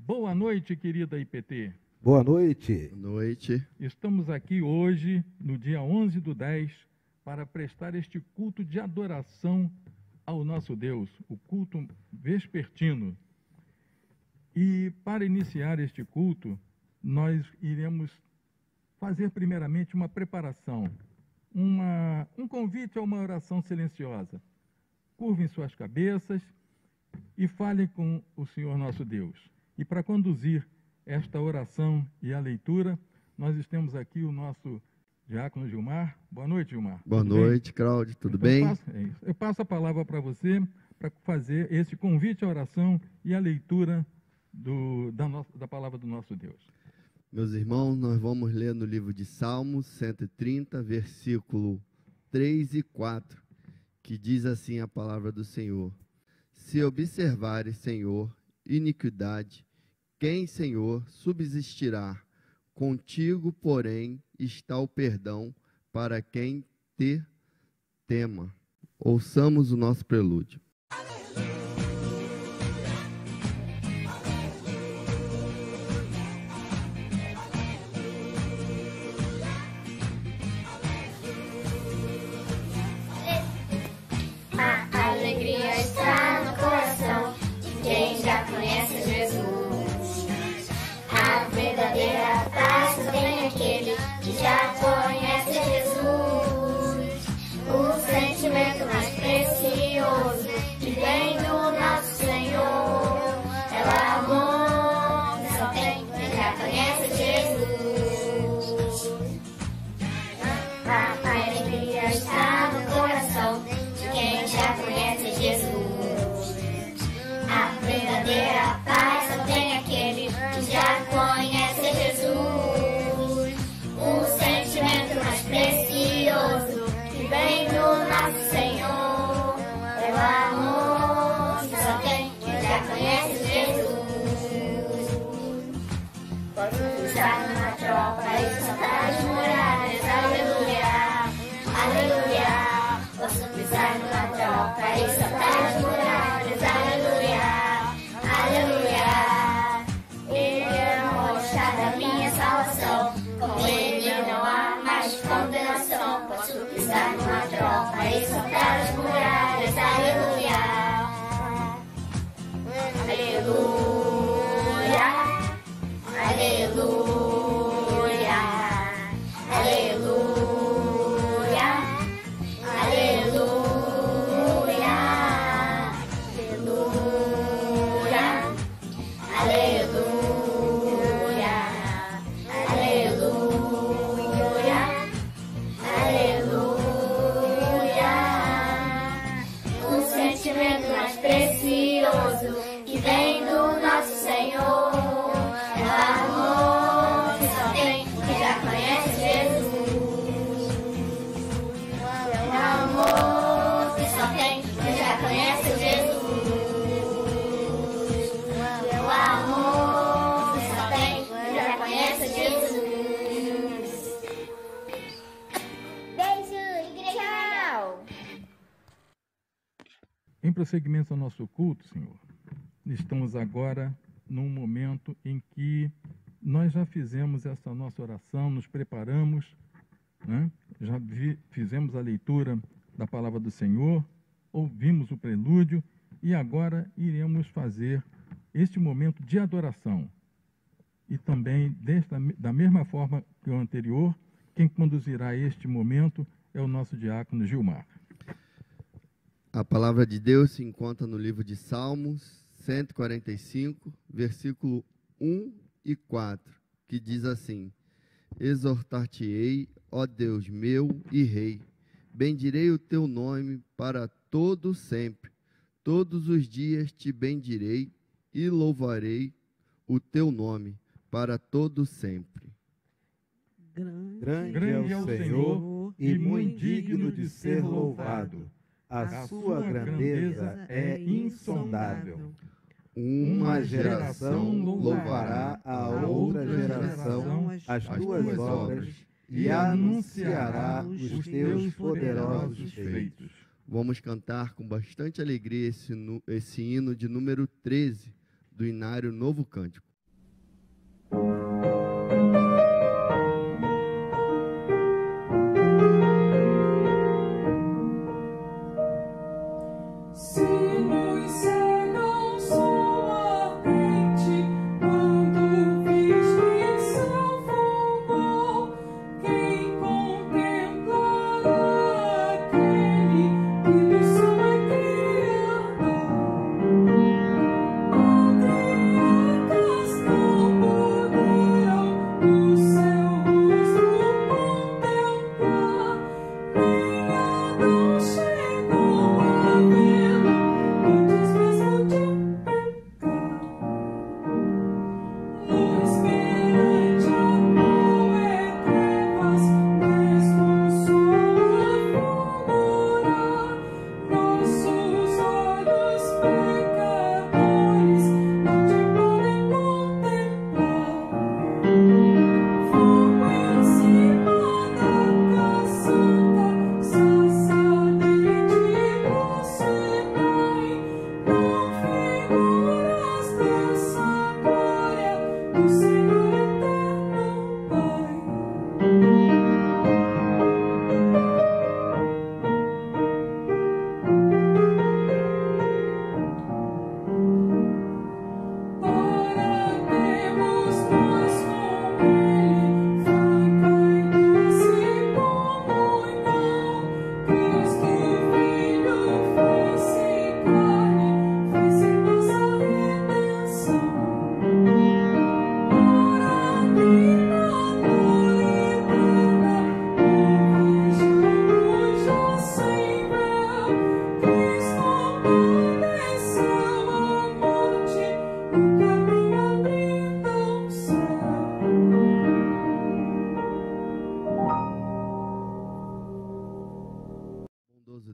Boa noite, querida IPT. Boa noite. Boa noite. Estamos aqui hoje, no dia 11/10, para prestar este culto de adoração ao nosso Deus, o culto vespertino. E para iniciar este culto, nós iremos fazer primeiramente uma preparação, um convite a uma oração silenciosa. Curvem suas cabeças e falem com o Senhor nosso Deus. E para conduzir esta oração e a leitura, nós temos aqui o nosso diácono Gilmar. Boa noite, Gilmar. Boa noite, Cláudio. Tudo bem? Eu passo a palavra para você, para fazer esse convite à oração e a leitura da palavra do nosso Deus. Meus irmãos, nós vamos ler no livro de Salmos 130, versículo 3 e 4, que diz assim a palavra do Senhor: Se observares, Senhor, iniquidade, quem, Senhor, subsistirá? Contigo, porém, está o perdão para quem te tema. Ouçamos o nosso prelúdio. A alegria está no coração de quem já conhece Jesus. A verdadeira paz tem aquele que já conhece Jesus. O sentimento mais precioso que vem do nosso Senhor é o amor que só tem quem já conhece Jesus. A alegria está no coração de quem já conhece Jesus. A verdadeira paz só tem aquele que já conhece Jesus. O sentimento mais precioso que vem do nosso Senhor é o amor que só tem quem já conhece Jesus. Posso pisar numa tropa e saltar as muralhas, aleluia, aleluia. Posso pisar numa tropa e saltar as muralhas, aleluia, aleluia. Ele é a rocha da minha salvação, com ele não há mais condenação. Posso pisar numa tropa e saltar as muralhas, aleluia, aleluia, aleluia, aleluia, aleluia, aleluia, aleluia, aleluia, aleluia. O sentimento mais precioso que vem do nosso Senhor é o amor que só tem quem já conhece Jesus. É o amor que só tem quem já conhece Jesus. É o amor que só tem quem já conhece Jesus. Beijo, igreja! Em prosseguimento ao nosso culto, Senhor, estamos agora num momento em que nós já fizemos essa nossa oração, nos preparamos, né? Já fizemos a leitura da palavra do Senhor, ouvimos o prelúdio e agora iremos fazer este momento de adoração. E também, da mesma forma que o anterior, quem conduzirá este momento é o nosso diácono Gilmar. A palavra de Deus se encontra no livro de Salmos 145, versículo 1 e 4, que diz assim: Exortar-te-ei, ó Deus meu e Rei, bendirei o teu nome para todo sempre. Todos os dias te bendirei e louvarei o teu nome para todo sempre. Grande é o Senhor e muito digno de ser louvado. A sua grandeza é insondável. Uma geração louvará a outra geração as tuas obras e anunciará os teus poderosos feitos. Vamos cantar com bastante alegria esse hino de número 13 do Inário Novo Cântico.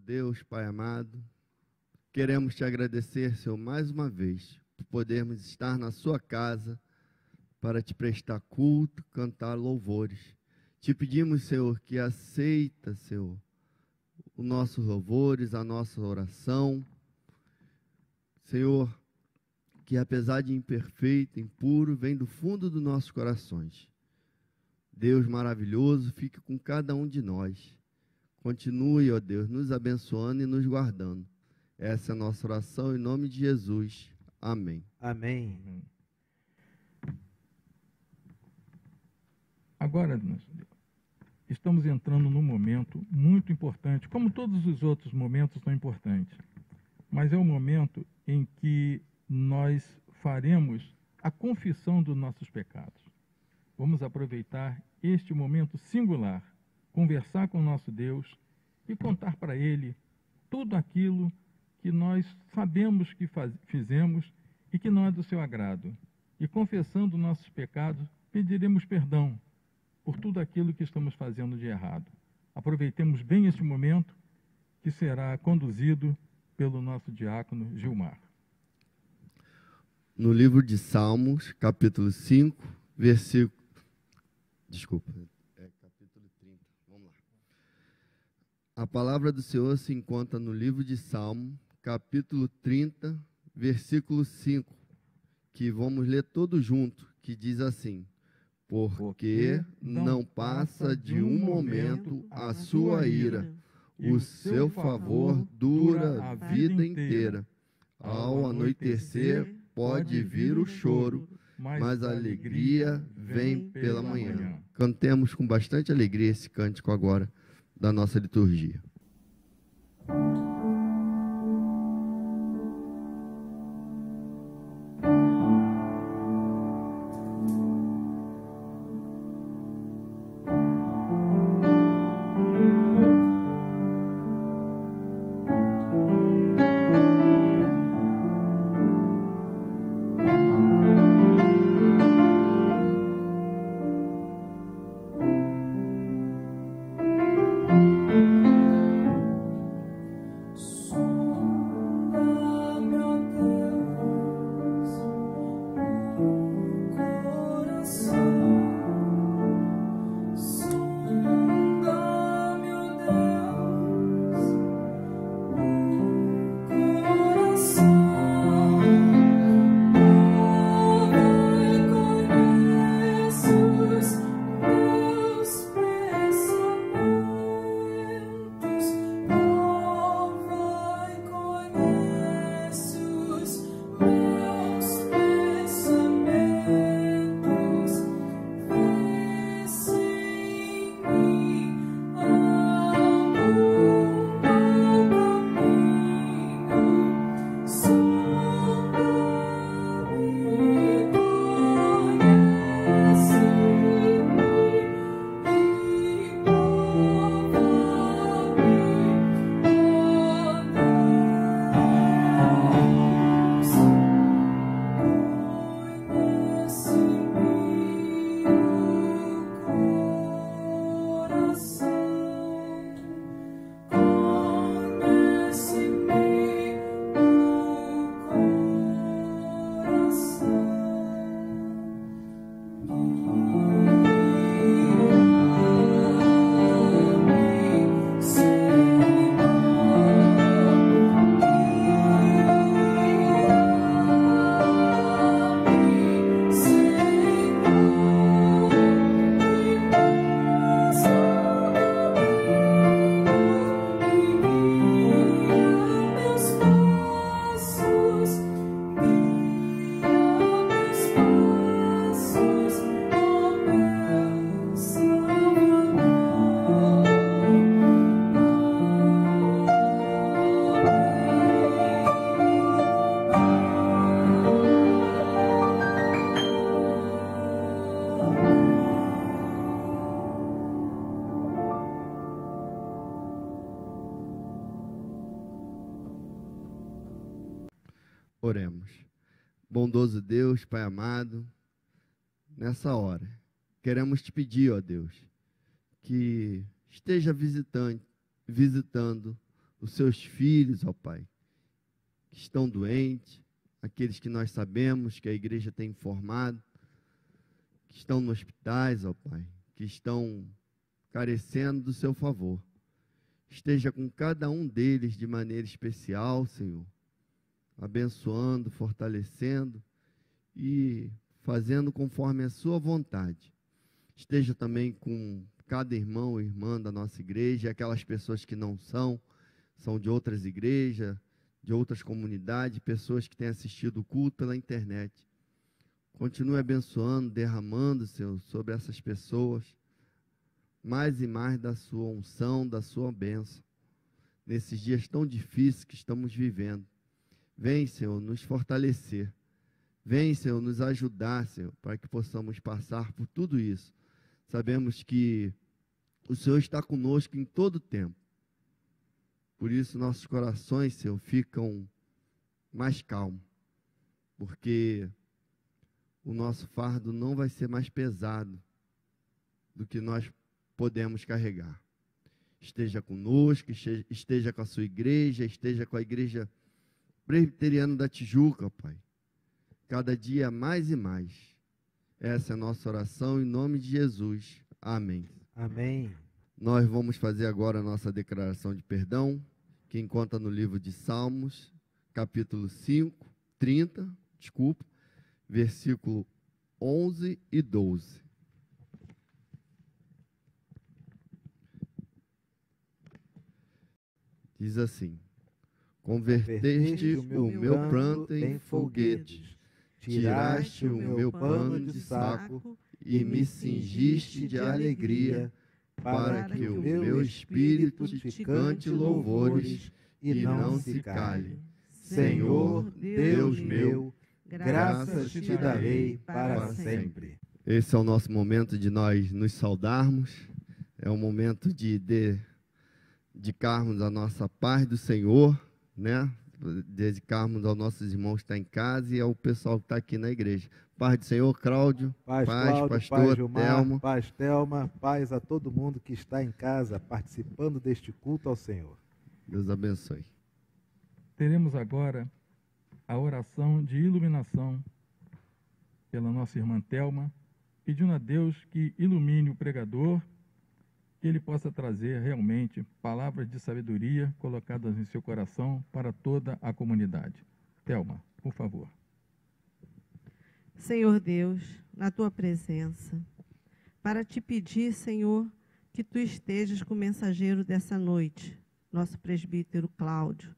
Deus, Pai amado, queremos te agradecer, Senhor, mais uma vez, por podermos estar na sua casa para te prestar culto, cantar louvores. Te pedimos, Senhor, que aceita, Senhor, os nossos louvores, a nossa oração. Senhor, que apesar de imperfeito, impuro, vem do fundo dos nossos corações. Deus maravilhoso, fique com cada um de nós. Continue, ó Deus, nos abençoando e nos guardando. Essa é a nossa oração em nome de Jesus. Amém. Amém. Agora, estamos entrando num momento muito importante, como todos os outros momentos são importantes, mas é o momento em que nós faremos a confissão dos nossos pecados. Vamos aproveitar este momento singular, conversar com o nosso Deus e contar para Ele tudo aquilo que nós sabemos que fizemos e que não é do seu agrado. E confessando nossos pecados, pediremos perdão por tudo aquilo que estamos fazendo de errado. Aproveitemos bem este momento, que será conduzido pelo nosso diácono Gilmar. No livro de Salmos, capítulo 5, capítulo 30. Vamos lá. A palavra do Senhor se encontra no livro de Salmos, capítulo 30, versículo 5, que vamos ler todo junto, que diz assim: porque não passa de um momento a sua ira, o seu favor dura a vida inteira. Ao anoitecer pode vir o choro, mas a alegria vem pela manhã. Cantemos com bastante alegria esse cântico agora da nossa liturgia. Oremos. Bondoso Deus, Pai amado, nessa hora, queremos te pedir, ó Deus, que esteja visitando os seus filhos, ó Pai, que estão doentes, aqueles que nós sabemos que a igreja tem informado, que estão nos hospitais, ó Pai, que estão carecendo do seu favor. Esteja com cada um deles de maneira especial, Senhor, abençoando, fortalecendo e fazendo conforme a sua vontade. Esteja também com cada irmão ou irmã da nossa igreja, aquelas pessoas que não são de outras igrejas, de outras comunidades, pessoas que têm assistido o culto pela internet. Continue abençoando, derramando, Senhor, sobre essas pessoas, mais e mais da sua unção, da sua bênção, nesses dias tão difíceis que estamos vivendo. Vem, Senhor, nos fortalecer. Vem, Senhor, nos ajudar, Senhor, para que possamos passar por tudo isso. Sabemos que o Senhor está conosco em todo o tempo. Por isso, nossos corações, Senhor, ficam mais calmos, porque o nosso fardo não vai ser mais pesado do que nós podemos carregar. Esteja conosco, esteja com a sua igreja, esteja com a igreja presbiteriana da Tijuca, Pai. Cada dia mais e mais. Essa é a nossa oração em nome de Jesus. Amém. Amém. Nós vamos fazer agora a nossa declaração de perdão, que encontra no livro de Salmos, capítulo 30, versículo 11 e 12. Diz assim: converteste o meu pranto em foguetes, tiraste o meu pano de saco e me cingiste de alegria, para que o meu espírito te cante louvores e não se cale. Senhor, Deus meu, graças te darei para sempre. Esse é o nosso momento de nós nos saudarmos, é o momento de dedicarmos a nossa paz do Senhor, né? Dedicarmos aos nossos irmãos que estão em casa e ao pessoal que está aqui na igreja. Paz do Senhor, Cláudio, paz pastor paz, Gilmar, Thelma. Paz, Thelma, paz a todo mundo que está em casa participando deste culto ao Senhor. Deus abençoe. Teremos agora a oração de iluminação pela nossa irmã Thelma, pedindo a Deus que ilumine o pregador, que ele possa trazer realmente palavras de sabedoria colocadas em seu coração para toda a comunidade. Thelma, por favor. Senhor Deus, na tua presença, para te pedir, Senhor, que tu estejas com o mensageiro dessa noite, nosso presbítero Cláudio.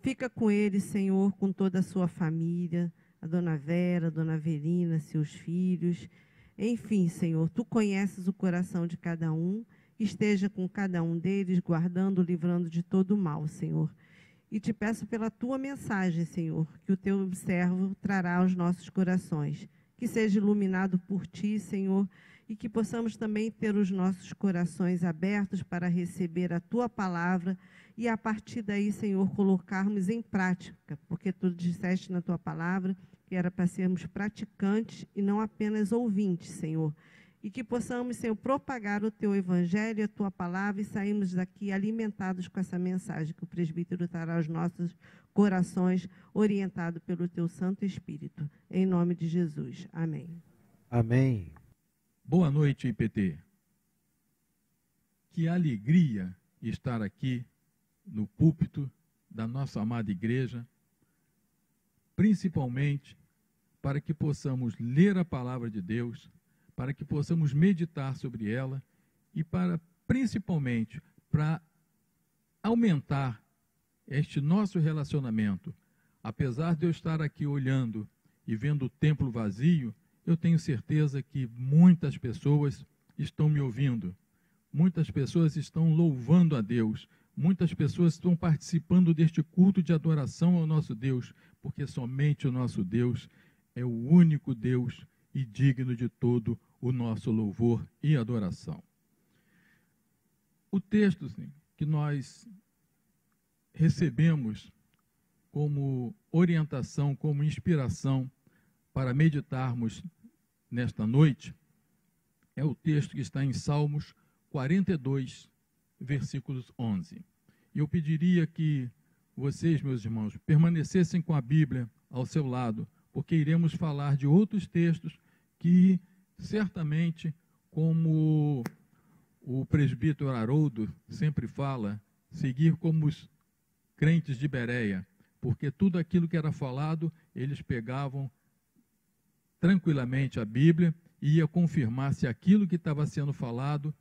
Fica com ele, Senhor, com toda a sua família, a dona Vera, a dona Verina, seus filhos. Enfim, Senhor, tu conheces o coração de cada um, esteja com cada um deles, guardando, livrando de todo o mal, Senhor. E te peço pela tua mensagem, Senhor, que o teu servo trará aos nossos corações. Que seja iluminado por ti, Senhor, e que possamos também ter os nossos corações abertos para receber a tua palavra e, a partir daí, Senhor, colocarmos em prática, porque tu disseste na tua palavra que era para sermos praticantes e não apenas ouvintes, Senhor. E que possamos, Senhor, propagar o teu evangelho e a tua palavra e sairmos daqui alimentados com essa mensagem que o presbítero trará aos nossos corações, orientado pelo teu Santo Espírito. Em nome de Jesus. Amém. Amém. Boa noite, IPT. Que alegria estar aqui no púlpito da nossa amada igreja, principalmente para que possamos ler a palavra de Deus, para que possamos meditar sobre ela e principalmente para aumentar este nosso relacionamento. Apesar de eu estar aqui olhando e vendo o templo vazio, eu tenho certeza que muitas pessoas estão me ouvindo, muitas pessoas estão louvando a Deus, muitas pessoas estão participando deste culto de adoração ao nosso Deus, porque somente o nosso Deus é o único Deus e digno de todo o nosso louvor e adoração. O texto que nós recebemos como orientação, como inspiração para meditarmos nesta noite, é o texto que está em Salmos 42, versículos 11. E eu pediria que vocês, meus irmãos, permanecessem com a Bíblia ao seu lado, porque iremos falar de outros textos que, certamente, como o presbítero Haroldo sempre fala, seguir como os crentes de Bereia, porque tudo aquilo que era falado, eles pegavam tranquilamente a Bíblia e ia confirmar se aquilo que estava sendo falado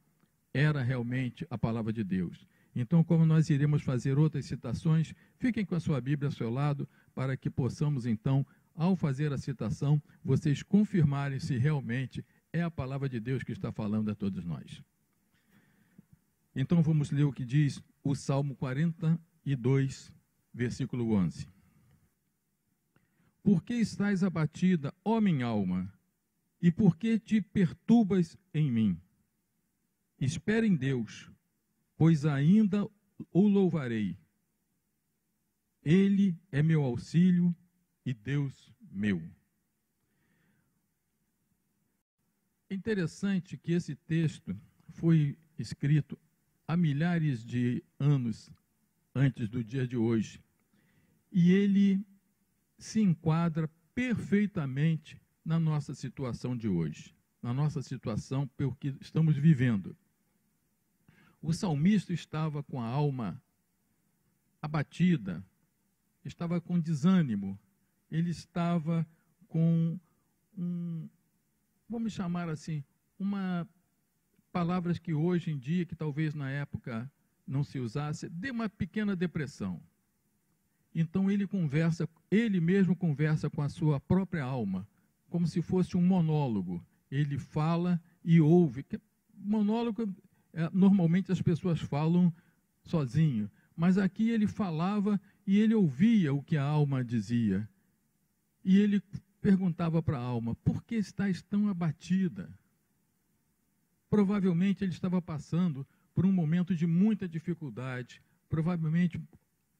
era realmente a palavra de Deus. Então, como nós iremos fazer outras citações, fiquem com a sua Bíblia ao seu lado, para que possamos, então, ao fazer a citação, vocês confirmarem se realmente é a palavra de Deus que está falando a todos nós. Então, vamos ler o que diz o Salmo 42, versículo 11. Por que estás abatida, ó minha alma, e por que te perturbas em mim? Espera em Deus, pois ainda o louvarei. Ele é meu auxílio e Deus meu. É interessante que esse texto foi escrito há milhares de anos antes do dia de hoje. E ele se enquadra perfeitamente na nossa situação de hoje, na nossa situação pelo que estamos vivendo. O salmista estava com a alma abatida, estava com desânimo, ele estava com vamos chamar assim, palavras que hoje em dia, que talvez na época não se usasse, de uma pequena depressão. Então ele mesmo conversa com a sua própria alma, como se fosse um monólogo. Ele fala e ouve. Monólogo, normalmente as pessoas falam sozinho, mas aqui ele falava e ele ouvia o que a alma dizia. E ele perguntava para a alma: por que estás tão abatida? Provavelmente ele estava passando por um momento de muita dificuldade, provavelmente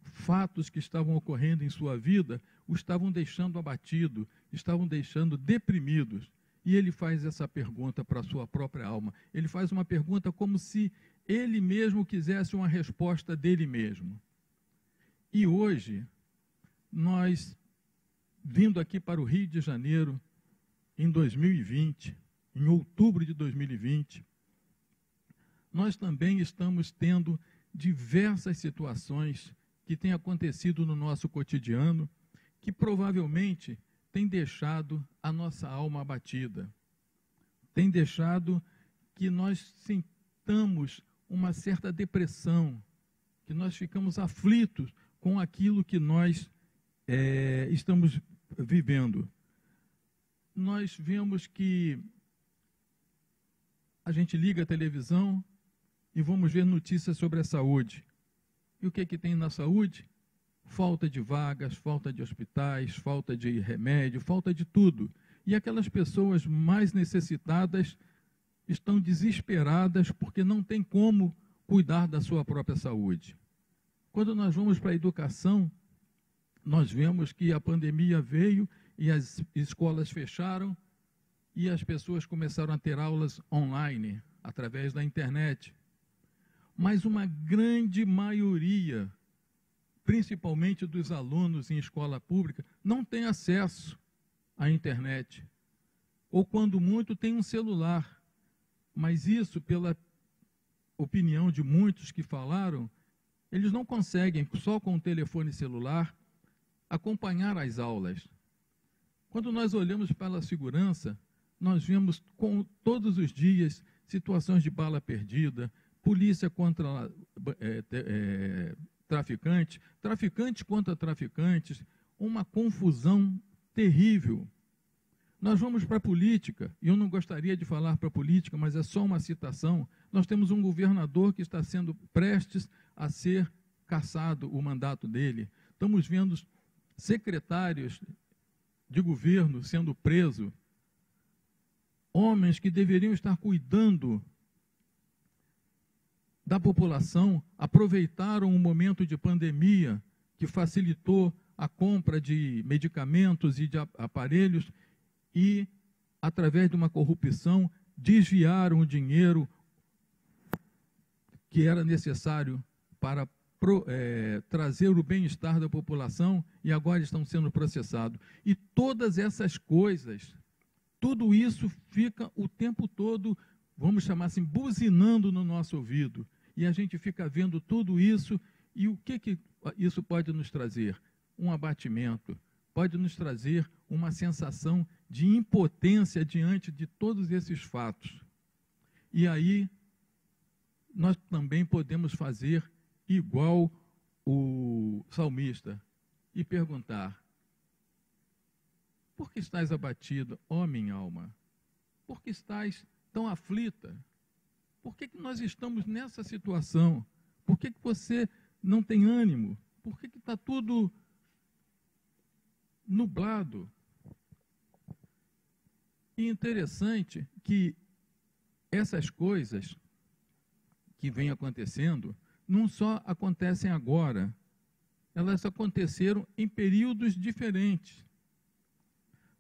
fatos que estavam ocorrendo em sua vida o estavam deixando abatido, estavam deixando deprimidos. E ele faz essa pergunta para a sua própria alma. Ele faz uma pergunta como se ele mesmo quisesse uma resposta dele mesmo. E hoje, nós, vindo aqui para o Rio de Janeiro, em 2020, em outubro de 2020, nós também estamos tendo diversas situações que têm acontecido no nosso cotidiano, que provavelmente têm deixado a nossa alma abatida, têm deixado que nós sintamos uma certa depressão, que nós ficamos aflitos com aquilo que nós estamos vivendo. Nós vemos que a gente liga a televisão e vamos ver notícias sobre a saúde. E o que tem na saúde? Falta de vagas, falta de hospitais, falta de remédio, falta de tudo. E aquelas pessoas mais necessitadas estão desesperadas porque não tem como cuidar da sua própria saúde. Quando nós vamos para a educação, nós vemos que a pandemia veio e as escolas fecharam e as pessoas começaram a ter aulas online, através da internet. Mas uma grande maioria, principalmente dos alunos em escola pública, não tem acesso à internet. Ou, quando muito, tem um celular. Mas isso, pela opinião de muitos que falaram, eles não conseguem, só com o telefone celular, acompanhar as aulas. Quando nós olhamos para a segurança, nós vemos todos os dias situações de bala perdida, polícia contra traficantes, traficantes contra traficantes, uma confusão terrível. Nós vamos para a política, e eu não gostaria de falar para a política, mas é só uma citação. Nós temos um governador que está sendo prestes a ser cassado o mandato dele. Estamos vendo secretários de governo sendo presos, homens que deveriam estar cuidando da população, aproveitaram um momento de pandemia que facilitou a compra de medicamentos e de aparelhos e, através de uma corrupção, desviaram o dinheiro que era necessário para trazer o bem-estar da população e agora estão sendo processados. E todas essas coisas, tudo isso fica o tempo todo, vamos chamar assim, buzinando no nosso ouvido. E a gente fica vendo tudo isso, e o que isso pode nos trazer? Um abatimento, pode nos trazer uma sensação de impotência diante de todos esses fatos. E aí, nós também podemos fazer igual o salmista e perguntar: por que estás abatido, ó minha alma? Por que estás tão aflita? Por que nós estamos nessa situação? Por que você não tem ânimo? Por que está tudo nublado? E interessante que essas coisas que vêm acontecendo não só acontecem agora, elas aconteceram em períodos diferentes.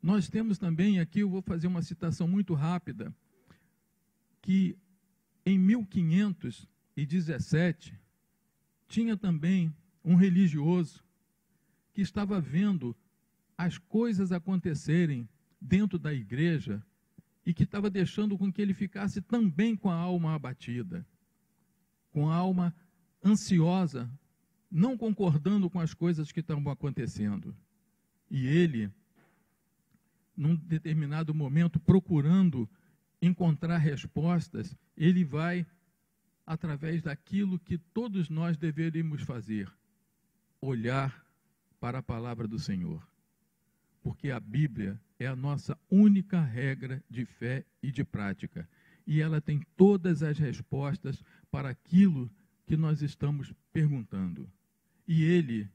Nós temos também aqui, eu vou fazer uma citação muito rápida, que em 1517 tinha também um religioso que estava vendo as coisas acontecerem dentro da igreja e que estava deixando com que ele ficasse também com a alma abatida, com a alma ansiosa, não concordando com as coisas que estavam acontecendo. E ele, num determinado momento, procurando encontrar respostas, ele vai através daquilo que todos nós deveríamos fazer: olhar para a palavra do Senhor. Porque a Bíblia é a nossa única regra de fé e de prática. E ela tem todas as respostas para aquilo que nós estamos perguntando. E ele,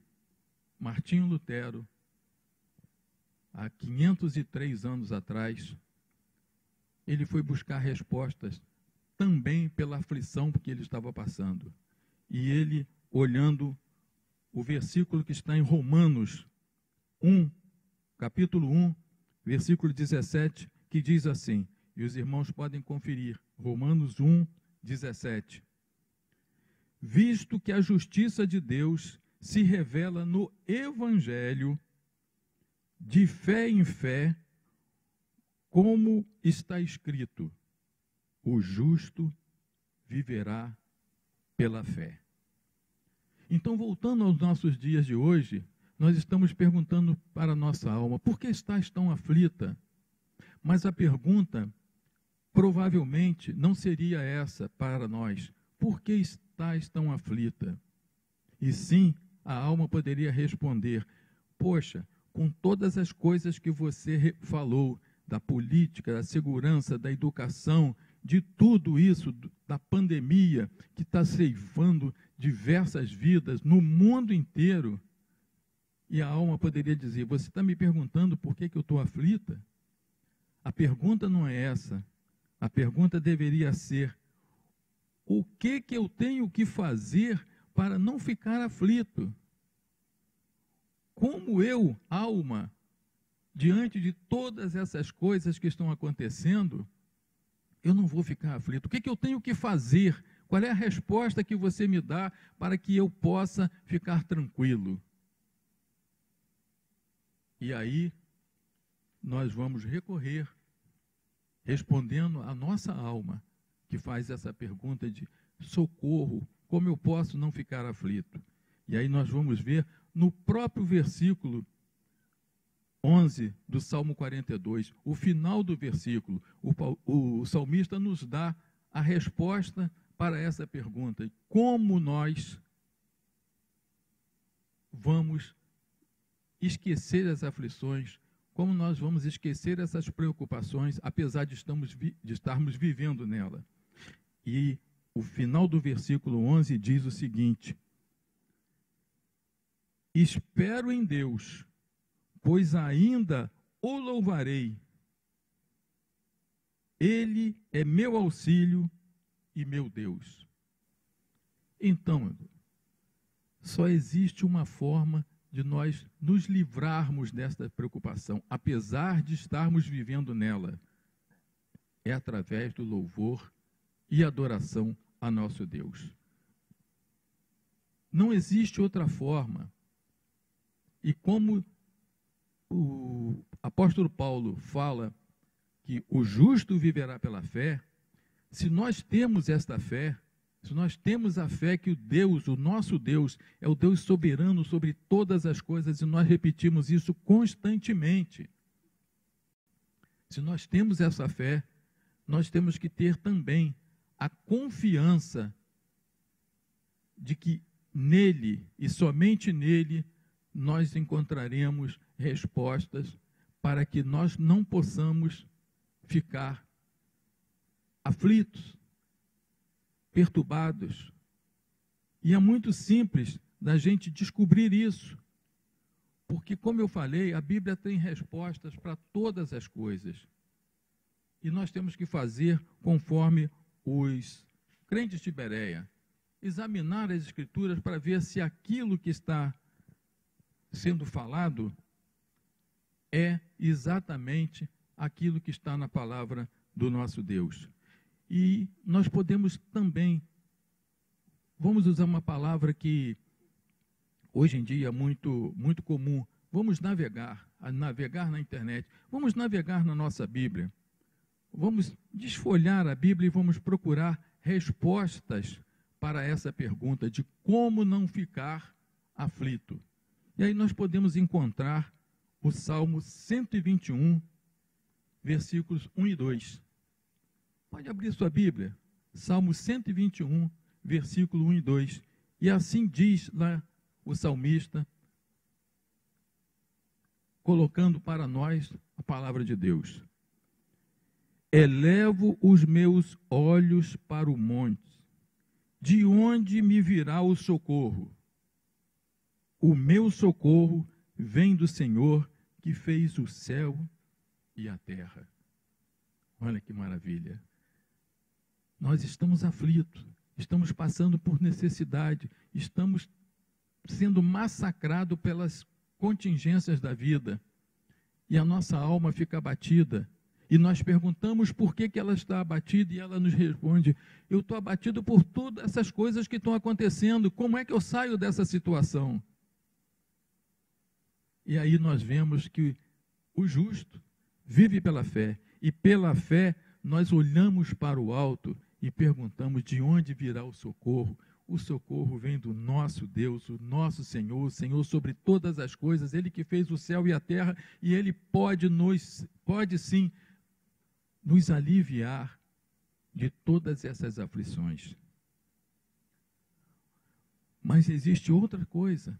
Martinho Lutero, há 503 anos atrás, ele foi buscar respostas também pela aflição que ele estava passando. E ele, olhando o versículo que está em Romanos 1, capítulo 1, versículo 17, que diz assim, e os irmãos podem conferir, Romanos 1, 17. Visto que a justiça de Deus se revela no Evangelho, de fé em fé, como está escrito, o justo viverá pela fé. Então, voltando aos nossos dias de hoje, nós estamos perguntando para a nossa alma, por que estás tão aflita? Mas a pergunta provavelmente não seria essa para nós, por que estás tão aflita? E sim, a alma poderia responder, poxa, com todas as coisas que você falou, da política, da segurança, da educação, de tudo isso, da pandemia, que está ceifando diversas vidas no mundo inteiro, e a alma poderia dizer, você está me perguntando por que eu estou aflita? A pergunta não é essa. A pergunta deveria ser, o que eu tenho que fazer para não ficar aflito? Como eu, alma, diante de todas essas coisas que estão acontecendo, eu não vou ficar aflito. O que eu tenho que fazer? Qual é a resposta que você me dá para que eu possa ficar tranquilo? E aí, nós vamos recorrer, respondendo a nossa alma, que faz essa pergunta de socorro, como eu posso não ficar aflito? E aí nós vamos ver no próprio versículo 11 do Salmo 42, o final do versículo, o salmista nos dá a resposta para essa pergunta. Como nós vamos esquecer as aflições, como nós vamos esquecer essas preocupações, apesar de estarmos vivendo nela? E o final do versículo 11 diz o seguinte, espero em Deus, pois ainda o louvarei. Ele é meu auxílio e meu Deus. Então, só existe uma forma de nós nos livrarmos desta preocupação, apesar de estarmos vivendo nela, é através do louvor e adoração a nosso Deus. Não existe outra forma. E como o apóstolo Paulo fala que o justo viverá pela fé, se nós temos esta fé, se nós temos a fé que o nosso Deus, é o Deus soberano sobre todas as coisas, e nós repetimos isso constantemente. Se nós temos essa fé, nós temos que ter também a confiança de que nele, e somente nele, nós encontraremos respostas para que nós não possamos ficar aflitos, perturbados. E é muito simples da gente descobrir isso, porque, como eu falei, a Bíblia tem respostas para todas as coisas. E nós temos que fazer conforme os crentes de Bereia, examinar as Escrituras para ver se aquilo que está sendo falado é exatamente aquilo que está na palavra do nosso Deus. E nós podemos também, vamos usar uma palavra que hoje em dia é muito comum, vamos navegar na internet, vamos navegar na nossa Bíblia, vamos desfolhar a Bíblia e vamos procurar respostas para essa pergunta de como não ficar aflito. E aí nós podemos encontrar o Salmo 121, versículos 1 e 2. Pode abrir sua Bíblia, Salmo 121, versículo 1 e 2. E assim diz lá o salmista, colocando para nós a palavra de Deus. Elevo os meus olhos para o monte, de onde me virá o socorro? O meu socorro vem do Senhor, que fez o céu e a terra. Olha que maravilha. Nós estamos aflitos, estamos passando por necessidade, estamos sendo massacrados pelas contingências da vida, e a nossa alma fica abatida. E nós perguntamos por que ela está abatida, e ela nos responde: eu estou abatido por todas essas coisas que estão acontecendo, como é que eu saio dessa situação? E aí nós vemos que o justo vive pela fé, e pela fé nós olhamos para o alto e perguntamos de onde virá o socorro. O socorro vem do nosso Deus, o nosso Senhor, o Senhor sobre todas as coisas, Ele que fez o céu e a terra, e Ele pode sim nos aliviar de todas essas aflições. Mas existe outra coisa.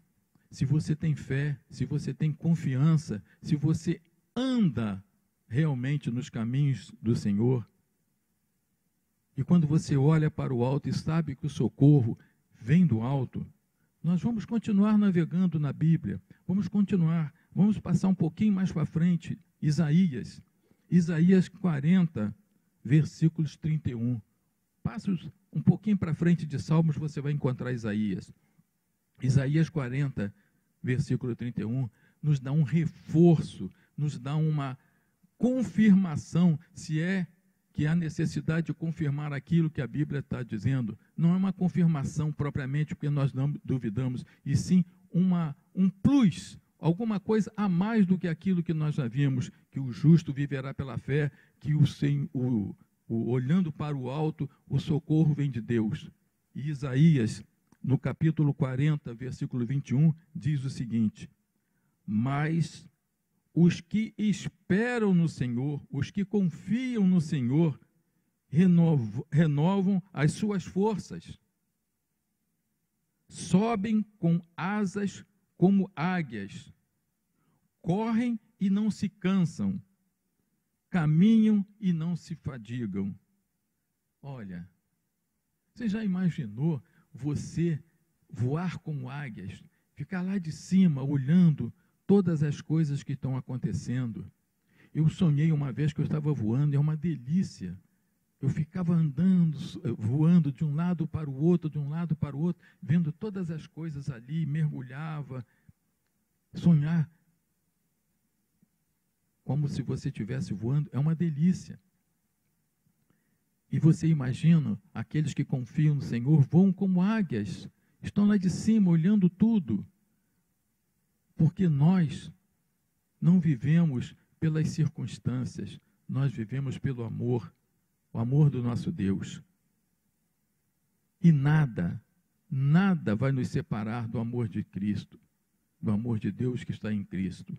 Se você tem fé, se você tem confiança, se você anda realmente nos caminhos do Senhor, e quando você olha para o alto e sabe que o socorro vem do alto, nós vamos continuar navegando na Bíblia, vamos passar um pouquinho mais para frente, Isaías 40, versículos 31. Passa um pouquinho para frente de Salmos, você vai encontrar Isaías 40, versículo 31, nos dá um reforço, nos dá uma confirmação, se é que há necessidade de confirmar aquilo que a Bíblia está dizendo. Não é uma confirmação propriamente porque nós não duvidamos, e sim um plus, alguma coisa a mais do que aquilo que nós já vimos, que o justo viverá pela fé, que olhando para o alto, o socorro vem de Deus. E Isaías, no capítulo 40, versículo 21, diz o seguinte: mas os que esperam no Senhor, os que confiam no Senhor, renovam as suas forças, sobem com asas como águias, correm e não se cansam, caminham e não se fadigam. Olha, você já imaginou você voar como águias, ficar lá de cima olhando todas as coisas que estão acontecendo? Eu sonhei uma vez que eu estava voando, é uma delícia. Eu ficava andando, voando de um lado para o outro, vendo todas as coisas ali, mergulhava. Sonhar como se você estivesse voando é uma delícia. E você imagina, aqueles que confiam no Senhor voam como águias, estão lá de cima olhando tudo. Porque nós não vivemos pelas circunstâncias, nós vivemos pelo amor, o amor do nosso Deus. E nada vai nos separar do amor de Cristo, do amor de Deus que está em Cristo.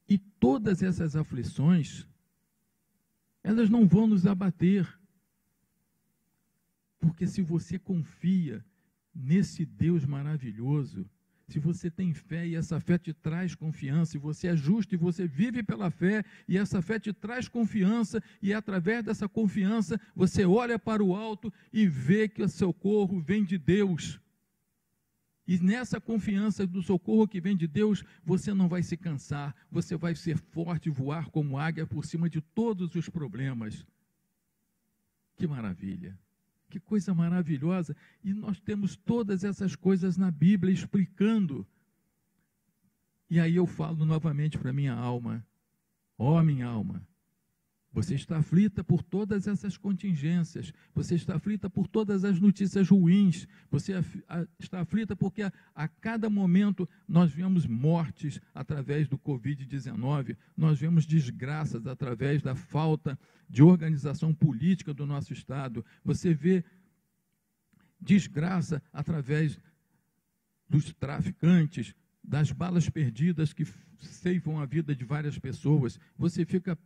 E todas essas aflições, elas não vão nos abater. Porque se você confia nesse Deus maravilhoso, se você tem fé e essa fé te traz confiança, e você é justo e você vive pela fé, e essa fé te traz confiança, e através dessa confiança você olha para o alto e vê que o socorro vem de Deus. E nessa confiança do socorro que vem de Deus, você não vai se cansar, você vai ser forte e voar como águia por cima de todos os problemas. Que maravilha! Que coisa maravilhosa! E nós temos todas essas coisas na Bíblia explicando. E aí eu falo novamente para minha alma: ó minha alma, você está aflita por todas essas contingências, você está aflita por todas as notícias ruins, você está aflita porque a cada momento nós vemos mortes através do Covid-19, nós vemos desgraças através da falta de organização política do nosso Estado, você vê desgraça através dos traficantes, das balas perdidas que ceifam a vida de várias pessoas, você fica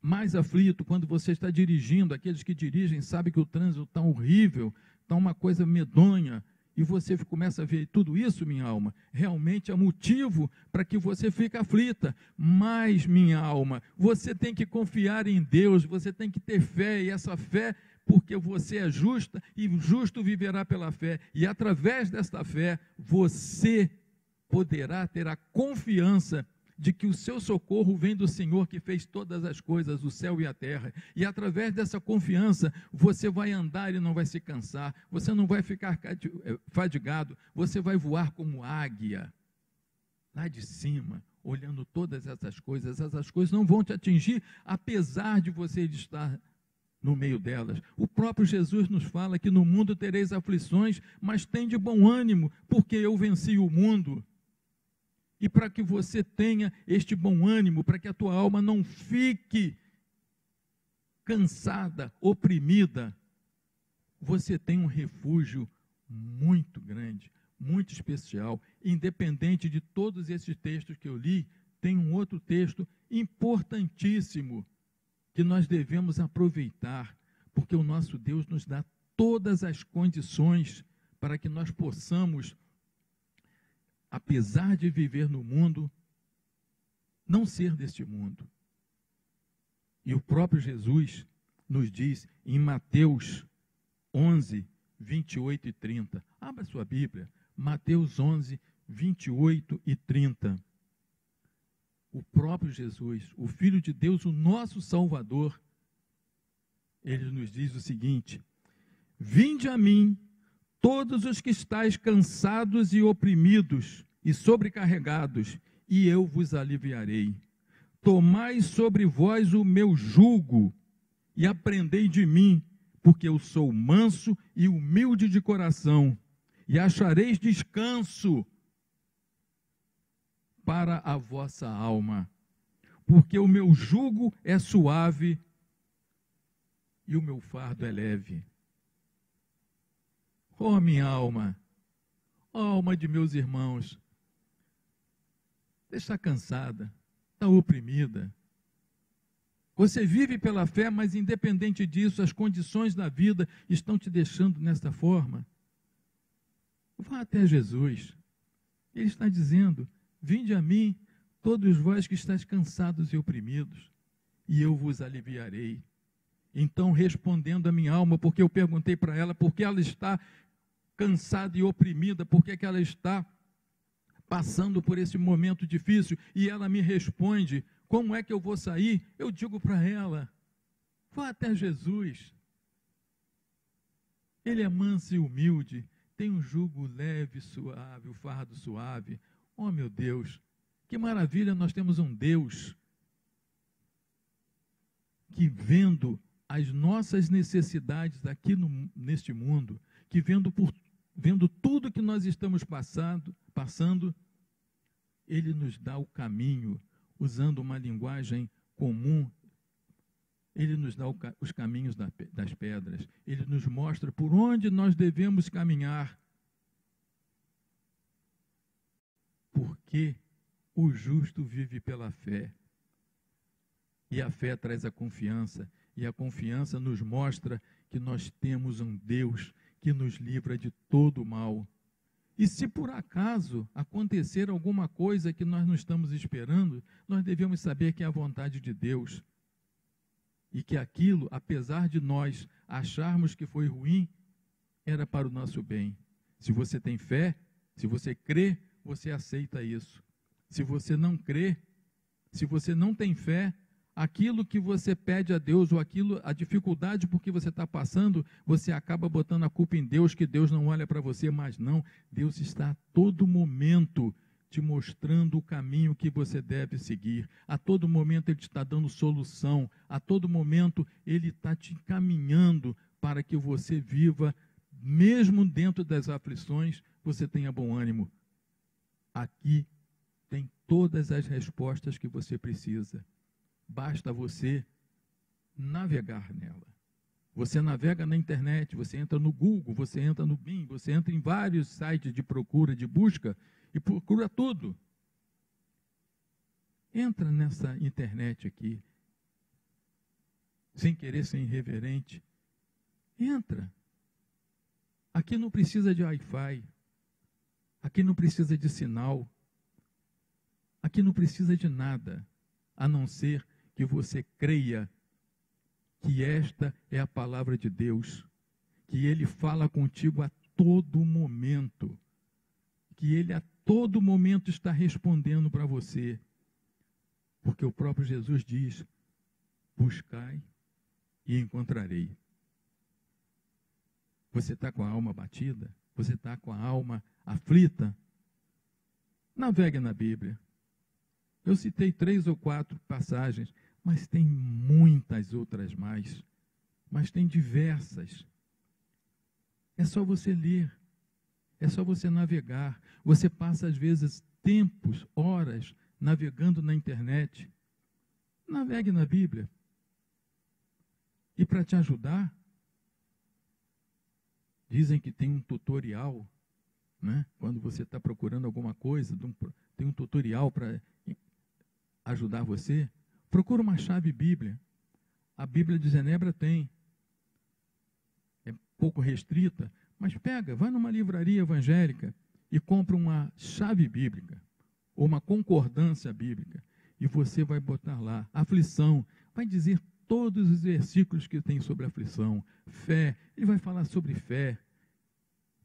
mais aflito quando você está dirigindo. Aqueles que dirigem sabem que o trânsito está horrível, está uma coisa medonha, e você começa a ver tudo isso, minha alma, realmente é motivo para que você fique aflita. Mas, minha alma, você tem que confiar em Deus, você tem que ter fé, e essa fé, porque você é justa, e justo viverá pela fé, e através desta fé, você poderá ter a confiança de que o seu socorro vem do Senhor que fez todas as coisas, o céu e a terra. E através dessa confiança, você vai andar e não vai se cansar, você não vai ficar fadigado, você vai voar como águia, lá de cima, olhando todas essas coisas não vão te atingir, apesar de você estar no meio delas. O próprio Jesus nos fala que no mundo tereis aflições, mas tem de bom ânimo, porque eu venci o mundo. E para que você tenha este bom ânimo, para que a tua alma não fique cansada, oprimida, você tem um refúgio muito grande, muito especial. Independente de todos esses textos que eu li, tem um outro texto importantíssimo que nós devemos aproveitar, porque o nosso Deus nos dá todas as condições para que nós possamos, apesar de viver no mundo, não ser deste mundo. E o próprio Jesus nos diz em Mateus 11, 28 e 30. Abra sua Bíblia, Mateus 11, 28 e 30. O próprio Jesus, o Filho de Deus, o nosso Salvador, ele nos diz o seguinte: vinde a mim, todos os que estáis cansados e oprimidos e sobrecarregados, e eu vos aliviarei. Tomai sobre vós o meu jugo e aprendei de mim, porque eu sou manso e humilde de coração, e achareis descanso para a vossa alma, porque o meu jugo é suave e o meu fardo é leve. Oh, minha alma, oh, alma de meus irmãos, você está cansada, está oprimida. Você vive pela fé, mas independente disso, as condições da vida estão te deixando nesta forma. Vá até Jesus. Ele está dizendo: vinde a mim, todos vós que estáis cansados e oprimidos, e eu vos aliviarei. Então, respondendo a minha alma, porque eu perguntei para ela por que ela está cansada e oprimida, por que ela está passando por esse momento difícil, e ela me responde: como é que eu vou sair? Eu digo para ela: vá até Jesus. Ele é manso e humilde, tem um jugo leve, suave, o fardo suave. Oh, meu Deus, que maravilha, nós temos um Deus que, vendo as nossas necessidades aqui neste mundo, que vendo tudo que nós estamos passando, Ele nos dá o caminho, usando uma linguagem comum. Ele nos dá os caminhos das pedras. Ele nos mostra por onde nós devemos caminhar. Porque o justo vive pela fé. E a fé traz a confiança. E a confiança nos mostra que nós temos um Deus que nos livra de todo o mal. E se por acaso acontecer alguma coisa que nós não estamos esperando, nós devemos saber que é a vontade de Deus. E que aquilo, apesar de nós acharmos que foi ruim, era para o nosso bem. Se você tem fé, se você crê, você aceita isso. Se você não crê, se você não tem fé, aquilo que você pede a Deus, ou a dificuldade por que você está passando, você acaba botando a culpa em Deus, que Deus não olha para você, mas não, Deus está a todo momento te mostrando o caminho que você deve seguir. A todo momento Ele te está dando solução. A todo momento Ele está te encaminhando para que você viva, mesmo dentro das aflições, você tenha bom ânimo. Aqui tem todas as respostas que você precisa. Basta você navegar nela. Você navega na internet, você entra no Google, você entra no Bing, você entra em vários sites de procura, de busca, e procura tudo. Entra nessa internet aqui, sem querer ser irreverente. Entra. Aqui não precisa de Wi-Fi. Aqui não precisa de sinal. Aqui não precisa de nada, a não ser que você creia que esta é a palavra de Deus, que Ele fala contigo a todo momento, que Ele a todo momento está respondendo para você, porque o próprio Jesus diz: buscai e encontrarei. Você está com a alma batida? Você está com a alma aflita? Navegue na Bíblia. Eu citei 3 ou 4 passagens, mas tem muitas outras mais. Mas tem diversas. É só você ler. É só você navegar. Você passa, às vezes, tempos, horas, navegando na internet. Navegue na Bíblia. E para te ajudar, dizem que tem um tutorial, né? Quando você está procurando alguma coisa, tem um tutorial para ajudar você. Procura uma chave Bíblia. A Bíblia de Genebra tem. É pouco restrita, mas pega, vai numa livraria evangélica e compra uma chave bíblica, ou uma concordância bíblica, e você vai botar lá, aflição, vai dizer todos os versículos que tem sobre aflição, fé, ele vai falar sobre fé.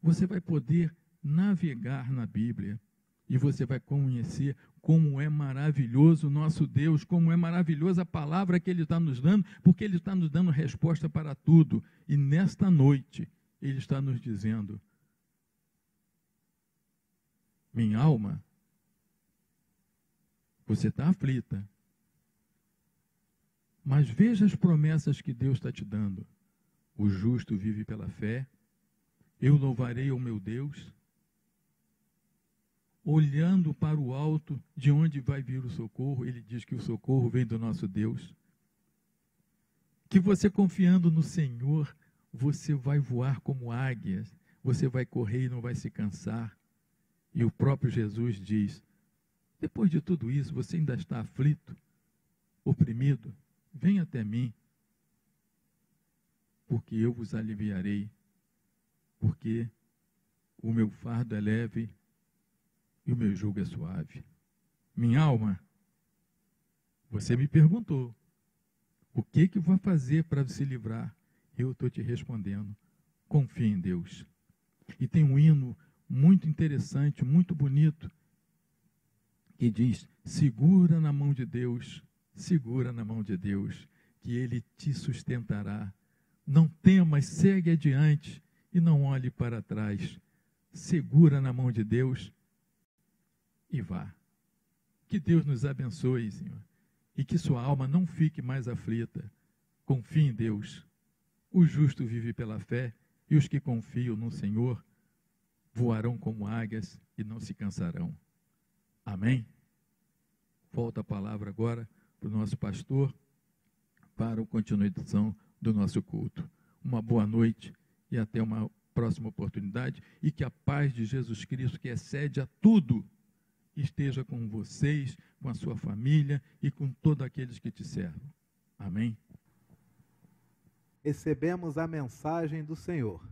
Você vai poder navegar na Bíblia, e você vai conhecer como é maravilhoso o nosso Deus, como é maravilhosa a palavra que Ele está nos dando, porque Ele está nos dando resposta para tudo. E nesta noite, Ele está nos dizendo: minha alma, você está aflita, mas veja as promessas que Deus está te dando. O justo vive pela fé, eu louvarei ao meu Deus, olhando para o alto, de onde vai vir o socorro. Ele diz que o socorro vem do nosso Deus. Que você, confiando no Senhor, você vai voar como águias, você vai correr e não vai se cansar. E o próprio Jesus diz: depois de tudo isso, você ainda está aflito, oprimido? Venha até mim, porque eu vos aliviarei, porque o meu fardo é leve e o meu jugo é suave. Minha alma, você me perguntou, o que vai fazer para se livrar? Eu estou te respondendo: confie em Deus. E tem um hino muito interessante, muito bonito, que diz: segura na mão de Deus, que Ele te sustentará. Não temas, segue adiante e não olhe para trás. Segura na mão de Deus. e vá. Que Deus nos abençoe, Senhor, e que sua alma não fique mais aflita. Confie em Deus. O justo vive pela fé, e os que confiam no Senhor voarão como águias e não se cansarão. Amém? Volta a palavra agora para o nosso pastor, para a continuação do nosso culto. Uma boa noite e até uma próxima oportunidade, e que a paz de Jesus Cristo, que excede a tudo, esteja com vocês, com a sua família e com todos aqueles que te servem. Amém? Recebemos a mensagem do Senhor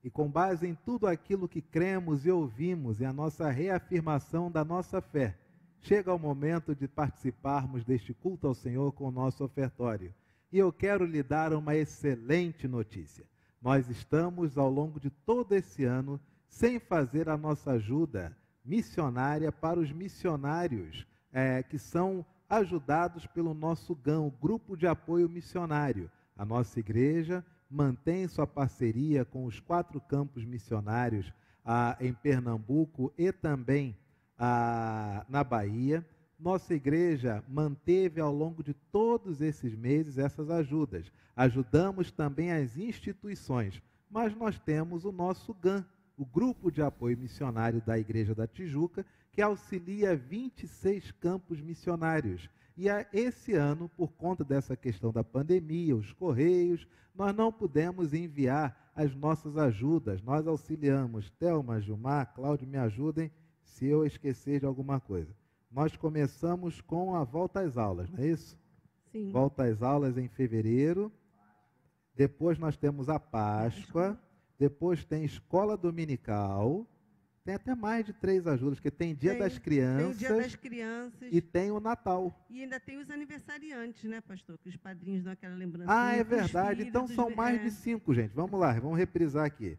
e, com base em tudo aquilo que cremos e ouvimos e a nossa reafirmação da nossa fé, chega o momento de participarmos deste culto ao Senhor com o nosso ofertório. E eu quero lhe dar uma excelente notícia. Nós estamos, ao longo de todo esse ano, sem fazer a nossa ajuda missionária para os missionários que são ajudados pelo nosso GAM, o Grupo de Apoio Missionário. A nossa igreja mantém sua parceria com os 4 campos missionários em Pernambuco e também na Bahia. Nossa igreja manteve ao longo de todos esses meses essas ajudas. Ajudamos também as instituições, mas nós temos o nosso GAM, o Grupo de Apoio Missionário da Igreja da Tijuca, que auxilia 26 campos missionários. E esse ano, por conta dessa questão da pandemia, os correios, nós não pudemos enviar as nossas ajudas. Nós auxiliamos. Thelma, Gilmar, Cláudio, me ajudem se eu esquecer de alguma coisa. Nós começamos com a volta às aulas, não é isso? Sim. Volta às aulas em fevereiro. Depois nós temos a Páscoa. Depois tem escola dominical. Tem até mais de 3 ajudas, porque tem Dia das Crianças. Tem o Dia das Crianças. E tem o Natal. E ainda tem os aniversariantes, né, pastor? Que os padrinhos dão aquela lembrança. É verdade. Então são mais de 5, gente. Vamos lá, vamos reprisar aqui.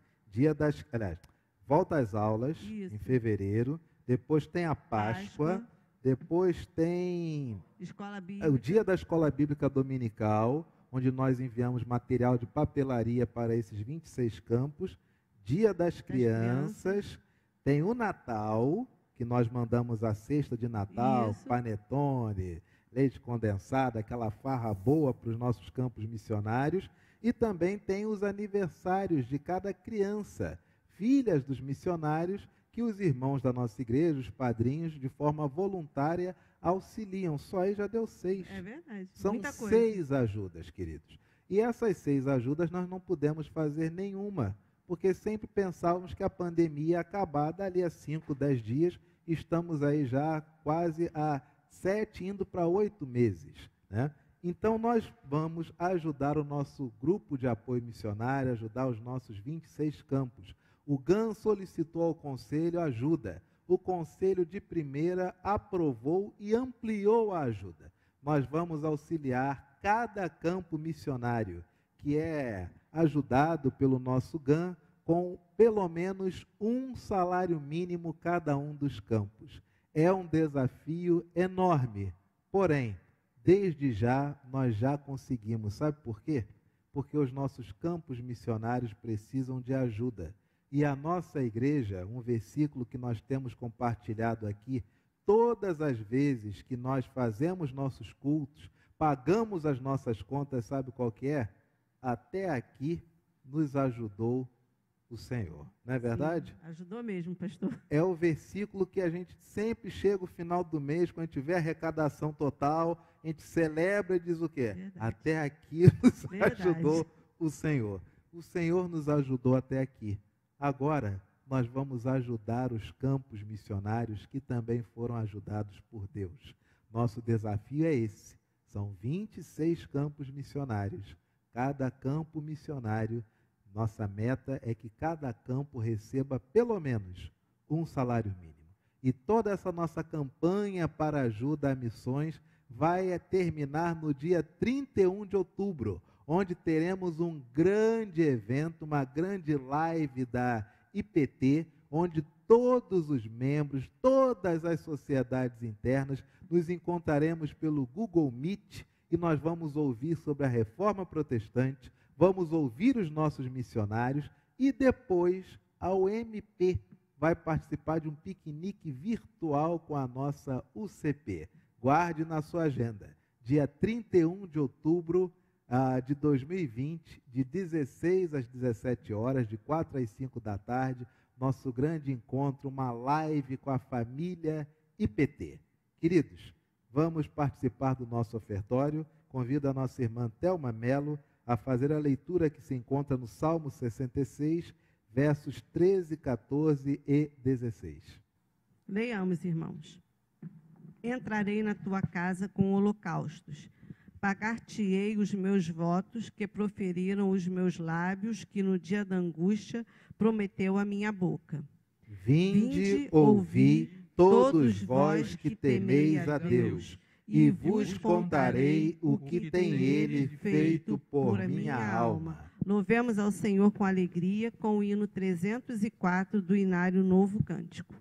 Volta às aulas, em fevereiro. Depois tem a Páscoa. Depois tem Escola Bíblica. O Dia da Escola Bíblica Dominical, onde nós enviamos material de papelaria para esses 26 campos. Dia das Crianças. Tem o Natal, que nós mandamos a cesta de Natal, Isso. panetone, leite condensado, aquela farra boa para os nossos campos missionários. E também tem os aniversários de cada criança, filhas dos missionários, que os irmãos da nossa igreja, os padrinhos, de forma voluntária, auxiliam. Só aí já deu 6. É verdade. São Muita coisa. 6 ajudas, queridos. E essas 6 ajudas nós não pudemos fazer nenhuma, porque sempre pensávamos que a pandemia ia acabar dali a 5, 10 dias. Estamos aí já quase há 7, indo para 8 meses, né? Então nós vamos ajudar o nosso grupo de apoio missionário, ajudar os nossos 26 campos. O GAM solicitou ao Conselho ajuda. O Conselho de primeira aprovou e ampliou a ajuda. Nós vamos auxiliar cada campo missionário que é ajudado pelo nosso GAM com pelo menos um salário mínimo cada um dos campos. É um desafio enorme, porém, desde já nós já conseguimos. Sabe por quê? Porque os nossos campos missionários precisam de ajuda. E a nossa igreja, um versículo que nós temos compartilhado aqui, todas as vezes que nós fazemos nossos cultos, pagamos as nossas contas, sabe qual que é? Até aqui nos ajudou o Senhor. Não é verdade? Sim, ajudou mesmo, pastor. É o versículo que a gente sempre chega ao final do mês, quando tiver arrecadação total, a gente celebra e diz o quê? Verdade. Até aqui nos ajudou o Senhor. O Senhor nos ajudou até aqui. Agora, nós vamos ajudar os campos missionários que também foram ajudados por Deus. Nosso desafio é esse. São 26 campos missionários. Cada campo missionário, nossa meta é que cada campo receba pelo menos um salário mínimo. E toda essa nossa campanha para ajuda a missões vai terminar no dia 31 de outubro, onde teremos um grande evento, uma grande live da IPT, onde todos os membros, todas as sociedades internas, nos encontraremos pelo Google Meet e nós vamos ouvir sobre a Reforma Protestante, vamos ouvir os nossos missionários e depois a OMP, vai participar de um piquenique virtual com a nossa UCP. Guarde na sua agenda, dia 31 de outubro de 2020, de 16 às 17 horas, de 4 às 5 da tarde, nosso grande encontro, uma live com a família IPT. Queridos, vamos participar do nosso ofertório. Convido a nossa irmã Thelma Melo a fazer a leitura que se encontra no Salmo 66, versos 13, 14 e 16. Leiamos, irmãos. Entrarei na tua casa com holocaustos. Pagar-te-ei os meus votos que proferiram os meus lábios, que no dia da angústia prometeu a minha boca. Vinde, ouvi, todos vós que temeis a Deus, e vos contarei o que tem Ele feito por minha alma. Louvemos ao Senhor com alegria, com o hino 304 do Inário Novo Cântico.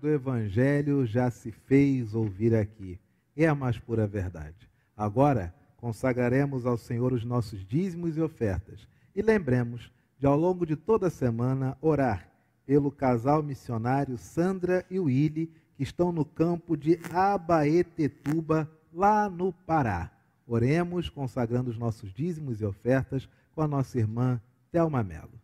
Do Evangelho já se fez ouvir aqui. É a mais pura verdade. Agora, consagraremos ao Senhor os nossos dízimos e ofertas. E lembremos de, ao longo de toda a semana, orar pelo casal missionário Sandra e Willy, que estão no campo de Abaetetuba, lá no Pará. Oremos, consagrando os nossos dízimos e ofertas com a nossa irmã Thelma Melo.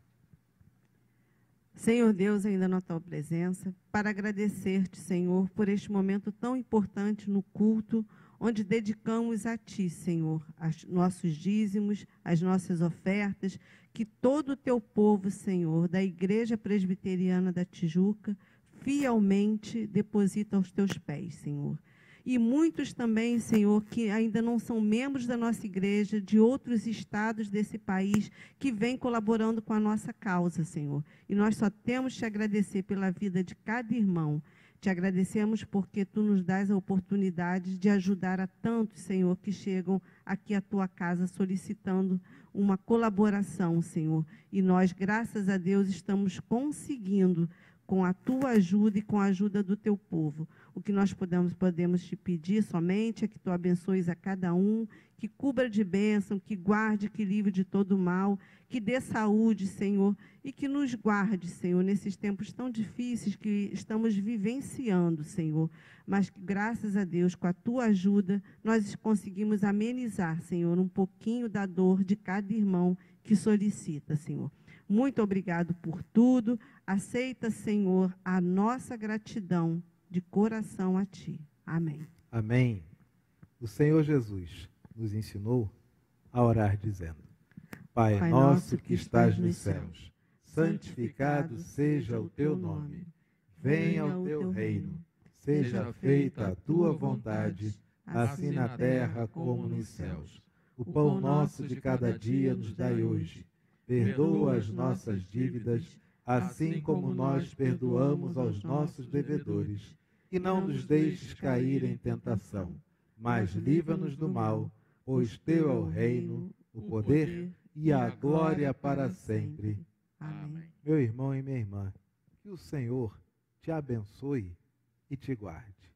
Senhor Deus, ainda na tua presença, para agradecer-te, Senhor, por este momento tão importante no culto, onde dedicamos a ti, Senhor, os nossos dízimos, as nossas ofertas, que todo o teu povo, Senhor, da Igreja Presbiteriana da Tijuca, fielmente deposito aos teus pés, Senhor. E muitos também, Senhor, que ainda não são membros da nossa igreja, de outros estados desse país, que vêm colaborando com a nossa causa, Senhor. E nós só temos te agradecer pela vida de cada irmão. Te agradecemos porque tu nos dás a oportunidade de ajudar a tantos, Senhor, que chegam aqui à tua casa solicitando uma colaboração, Senhor. E nós, graças a Deus, estamos conseguindo, com a tua ajuda e com a ajuda do teu povo. O que nós podemos te pedir somente é que tu abençoes a cada um, que cubra de bênção, que guarde, que livre de todo mal, que dê saúde, Senhor, e que nos guarde, Senhor, nesses tempos tão difíceis que estamos vivenciando, Senhor. Mas que, graças a Deus, com a tua ajuda, nós conseguimos amenizar, Senhor, um pouquinho da dor de cada irmão que solicita, Senhor. Muito obrigado por tudo. Aceita, Senhor, a nossa gratidão de coração a Ti. Amém. Amém. O Senhor Jesus nos ensinou a orar dizendo: Pai nosso que estás nos céus, santificado seja o teu nome. Venha o teu reino. Seja feita a tua vontade, assim na terra como nos céus. O pão nosso de cada dia nos dai hoje. Perdoa as nossas dívidas, assim como nós perdoamos aos nossos devedores. E não nos deixes cair em tentação, mas livra-nos do mal, pois teu é o reino, o poder e a glória para sempre. Amém. Meu irmão e minha irmã, que o Senhor te abençoe e te guarde.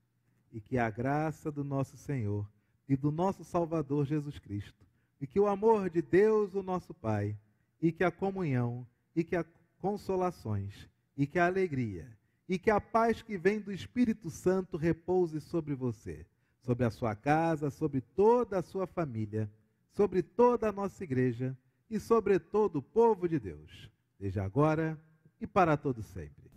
E que a graça do nosso Senhor e do nosso Salvador Jesus Cristo, e que o amor de Deus, o nosso Pai, e que a comunhão, e que as consolações, e que a alegria, e que a paz que vem do Espírito Santo repouse sobre você, sobre a sua casa, sobre toda a sua família, sobre toda a nossa igreja e sobre todo o povo de Deus, desde agora e para todo sempre.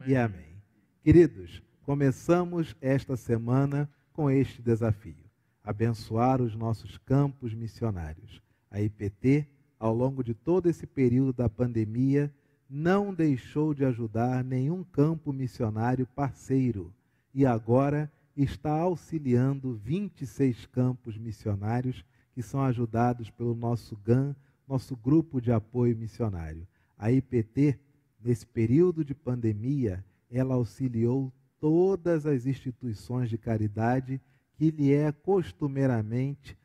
E amém. Queridos, começamos esta semana com este desafio: abençoar os nossos campos missionários. A IPT, ao longo de todo esse período da pandemia, não deixou de ajudar nenhum campo missionário parceiro e agora está auxiliando 26 campos missionários que são ajudados pelo nosso GAM, nosso Grupo de Apoio Missionário. A IPT, nesse período de pandemia, ela auxiliou todas as instituições de caridade que lhe é costumeiramente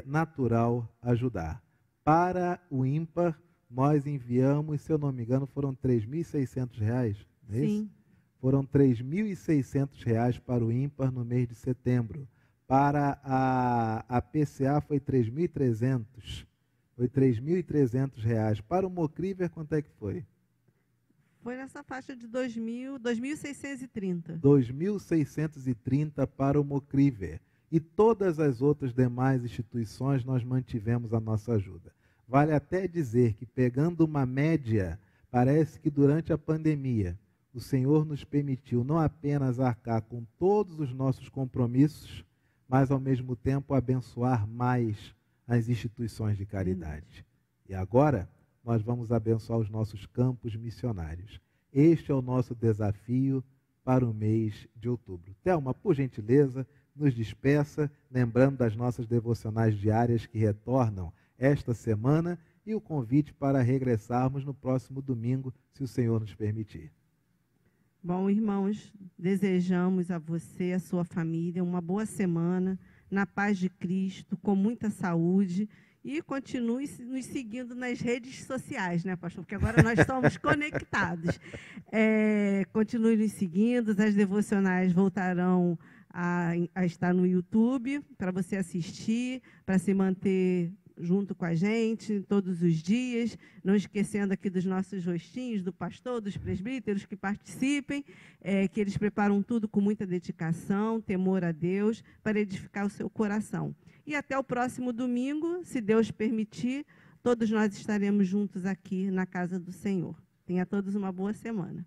natural ajudar. Para o ímpar, nós enviamos, se eu não me engano, foram R$3.600, não é isso? Sim. Foram R$3.600 para o ímpar no mês de setembro. Para a PCA foi 3.300. Foi R$3.300. Para o Mocriver, quanto é que foi? Foi nessa faixa de 2.630. 2.630 para o Mocriver. E todas as outras demais instituições nós mantivemos a nossa ajuda. Vale até dizer que, pegando uma média, parece que durante a pandemia o Senhor nos permitiu não apenas arcar com todos os nossos compromissos, mas ao mesmo tempo abençoar mais as instituições de caridade. E agora nós vamos abençoar os nossos campos missionários. Este é o nosso desafio para o mês de outubro. Thelma, por gentileza, nos despeça, lembrando das nossas devocionais diárias que retornam esta semana e o convite para regressarmos no próximo domingo, se o Senhor nos permitir. Bom, irmãos, desejamos a você e a sua família uma boa semana, na paz de Cristo, com muita saúde. E continue nos seguindo nas redes sociais, né, pastor? Porque agora nós estamos conectados. Continue nos seguindo, as devocionais voltarão a estar no YouTube para você assistir, para se manter junto com a gente todos os dias, não esquecendo aqui dos nossos rostinhos, do pastor, dos presbíteros que participem, que eles preparam tudo com muita dedicação, temor a Deus, para edificar o seu coração. E até o próximo domingo, se Deus permitir, todos nós estaremos juntos aqui na casa do Senhor. Tenha todos uma boa semana.